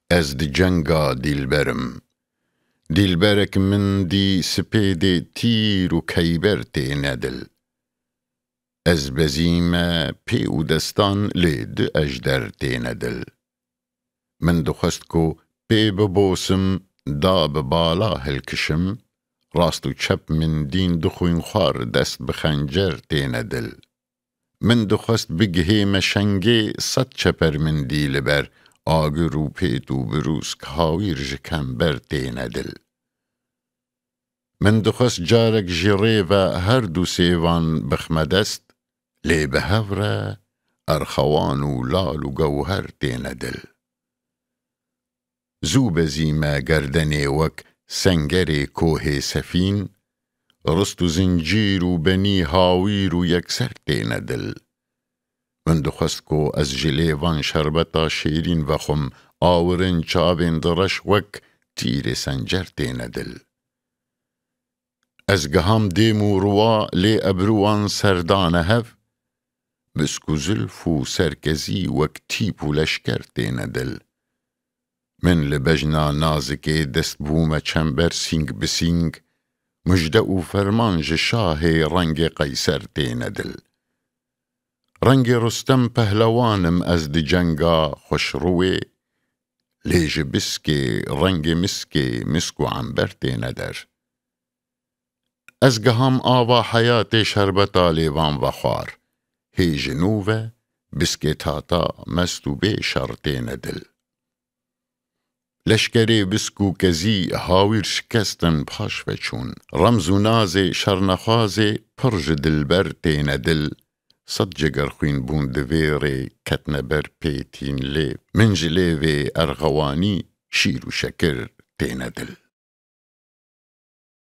از دی جنگا دیلبرم دیلبرک من دی سپید تیر و کیبر تینه دل از بزیمه پی و دستان لید اجدر تینه دل من دخست کو پی ببوسم دا ببالا هلکشم راست و چپ من دین دخوین خوار دست بخنجر تینه دل من دخست بگهیم شنگی صد چپر من دیل بر آگر و پیت و بروس که هاویر جکم بر تینه دل من دخست جارک جره و هر دو سیوان بخمدست لی بهوره ارخوان و لال و گوهر تینه دل زو بزیمه گردنی وک سنگر کوه سفین رست و زنجیر و بنی هاویر و یکسر تینه دل من دخست کو از جلیوان شربتا شیرین وخم آورن چابین درش وک تیر سنجر تینه دل از گهم دیمو روا لی ابروان سردانه هف بسکو زلف و سرکزی وک تیپ و لشکر تینه دل من لبجنا نازکی دست بوم چنبر سینگ بسینگ مجده و فرمانج شاه رنگ قیصر تینه دل رنگ رستم پهلوانم از دی جنگا خوش روی لیج بسکی رنگ مسکی مسکو عنبر تینه در از گهم آوا حیات شربتا لیوان و خوار هی جنوبه بسکی تاتا مستو بی شرطین دل لشکری بسکو کزی هاویر شکستن پاش وچون رمز و ناز شرنخواز پرج دلبر تین دل صد جگر خوین بوند ویری کتن بر پیتین لی منجلی وی ارغوانی شیر و شکر تین دل